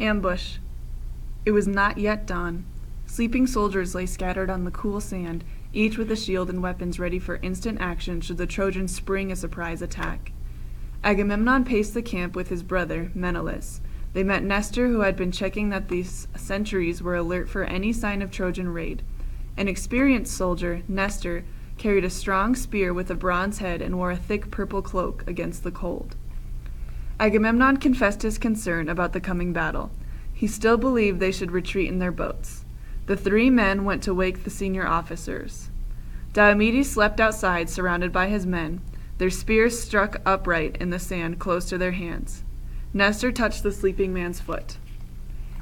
Ambush. It was not yet dawn. Sleeping soldiers lay scattered on the cool sand, each with a shield and weapons ready for instant action should the Trojans spring a surprise attack. Agamemnon paced the camp with his brother, Menelaus. They met Nestor, who had been checking that the sentries were alert for any sign of Trojan raid. An experienced soldier, Nestor, carried a strong spear with a bronze head and wore a thick purple cloak against the cold. Agamemnon confessed his concern about the coming battle. He still believed they should retreat in their boats. The three men went to wake the senior officers. Diomedes slept outside, surrounded by his men. Their spears struck upright in the sand close to their hands. Nestor touched the sleeping man's foot.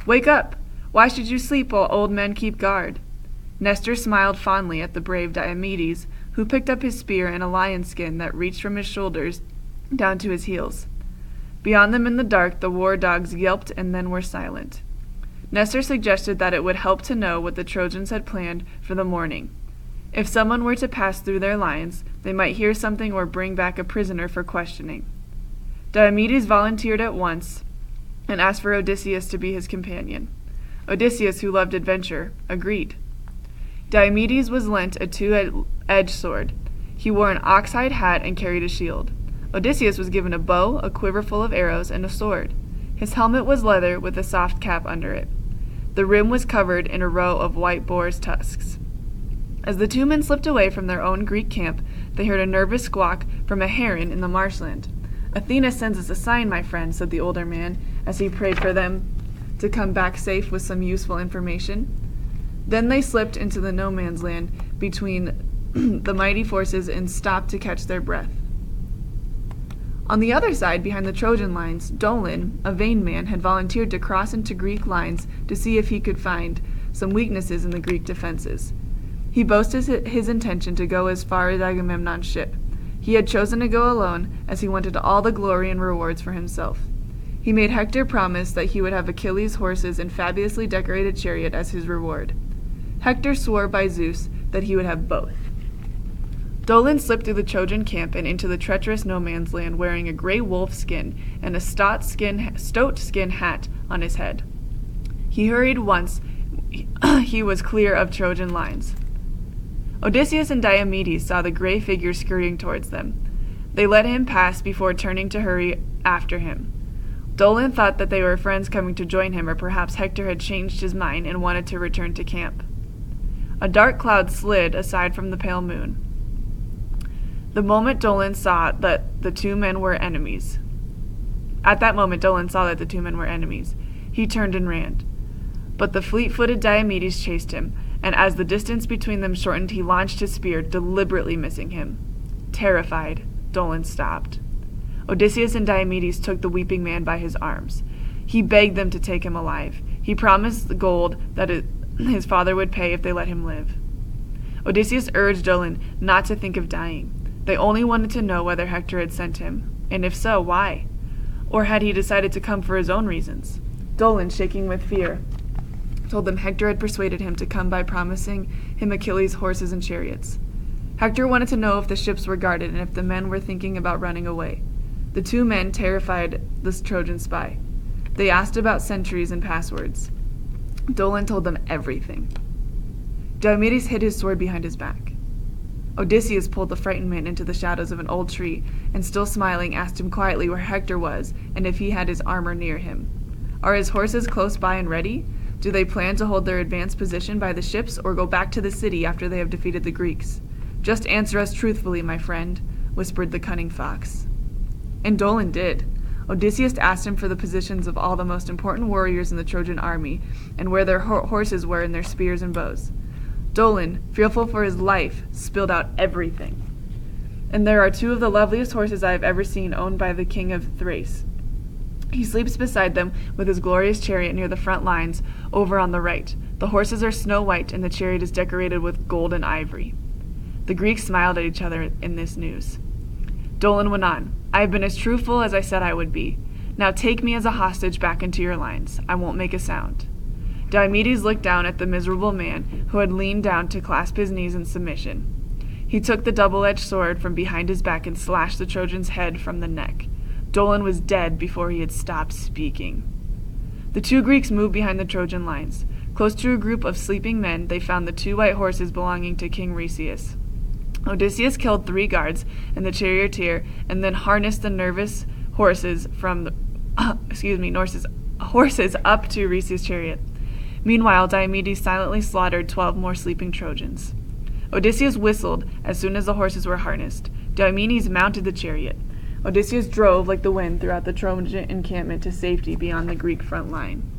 "Wake up! Why should you sleep while old men keep guard?" Nestor smiled fondly at the brave Diomedes, who picked up his spear and a lion skin that reached from his shoulders down to his heels. Beyond them in the dark, the war dogs yelped and then were silent. Nestor suggested that it would help to know what the Trojans had planned for the morning. If someone were to pass through their lines, they might hear something or bring back a prisoner for questioning. Diomedes volunteered at once and asked for Odysseus to be his companion. Odysseus, who loved adventure, agreed. Diomedes was lent a two-edged sword. He wore an ox-hide hat and carried a shield. Odysseus was given a bow, a quiver full of arrows, and a sword. His helmet was leather with a soft cap under it. The rim was covered in a row of white boar's tusks. As the two men slipped away from their own Greek camp, they heard a nervous squawk from a heron in the marshland. "Athena sends us a sign, my friend," said the older man, as he prayed for them to come back safe with some useful information. Then they slipped into the no man's land between the mighty forces and stopped to catch their breath. On the other side, behind the Trojan lines, Dolon, a vain man, had volunteered to cross into Greek lines to see if he could find some weaknesses in the Greek defenses. He boasted his intention to go as far as Agamemnon's ship. He had chosen to go alone, as he wanted all the glory and rewards for himself. He made Hector promise that he would have Achilles' horses and fabulously decorated chariot as his reward. Hector swore by Zeus that he would have both. Dolon slipped through the Trojan camp and into the treacherous no man's land wearing a gray wolf skin and a stoat skin hat on his head. He hurried once he was clear of Trojan lines. Odysseus and Diomedes saw the gray figure scurrying towards them. They let him pass before turning to hurry after him. Dolon thought that they were friends coming to join him, or perhaps Hector had changed his mind and wanted to return to camp. A dark cloud slid aside from the pale moon. The moment Dolon saw that the two men were enemies. At that moment, Dolon saw that the two men were enemies. He turned and ran. But the fleet-footed Diomedes chased him, and as the distance between them shortened, he launched his spear, deliberately missing him. Terrified, Dolon stopped. Odysseus and Diomedes took the weeping man by his arms. He begged them to take him alive. He promised the gold that his father would pay if they let him live. Odysseus urged Dolon not to think of dying. They only wanted to know whether Hector had sent him, and if so, why? Or had he decided to come for his own reasons? Dolon, shaking with fear, told them Hector had persuaded him to come by promising him Achilles' horses and chariots. Hector wanted to know if the ships were guarded and if the men were thinking about running away. The two men terrified the Trojan spy. They asked about sentries and passwords. Dolon told them everything. Diomedes hid his sword behind his back. Odysseus pulled the frightened man into the shadows of an old tree, and still smiling, asked him quietly where Hector was, and if he had his armor near him. Are his horses close by and ready? Do they plan to hold their advanced position by the ships, or go back to the city after they have defeated the Greeks? Just answer us truthfully, my friend, whispered the cunning fox. And Dolon did. Odysseus asked him for the positions of all the most important warriors in the Trojan army, and where their horses were and their spears and bows. Dolon, fearful for his life, spilled out everything. And there are two of the loveliest horses I have ever seen, owned by the king of Thrace. He sleeps beside them with his glorious chariot near the front lines, over on the right. The horses are snow white, and the chariot is decorated with gold and ivory. The Greeks smiled at each other in this news. Dolon went on, I have been as truthful as I said I would be. Now take me as a hostage back into your lines. I won't make a sound. Diomedes looked down at the miserable man, who had leaned down to clasp his knees in submission. He took the double-edged sword from behind his back and slashed the Trojan's head from the neck. Dolon was dead before he had stopped speaking. The two Greeks moved behind the Trojan lines. Close to a group of sleeping men, they found the 2 white horses belonging to King Rheseus. Odysseus killed 3 guards and the charioteer, and then harnessed the nervous horses horses up to Rheseus' chariot. Meanwhile, Diomedes silently slaughtered 12 more sleeping Trojans. Odysseus whistled as soon as the horses were harnessed. Diomedes mounted the chariot. Odysseus drove like the wind throughout the Trojan encampment to safety beyond the Greek front line.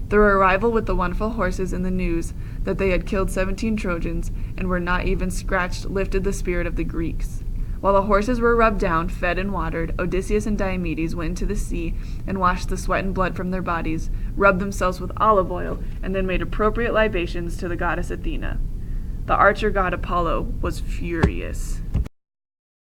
Their arrival with the wonderful horses and the news that they had killed 17 Trojans and were not even scratched lifted the spirit of the Greeks. While the horses were rubbed down, fed, and watered, Odysseus and Diomedes went into the sea and washed the sweat and blood from their bodies, rubbed themselves with olive oil, and then made appropriate libations to the goddess Athena. The archer god Apollo was furious.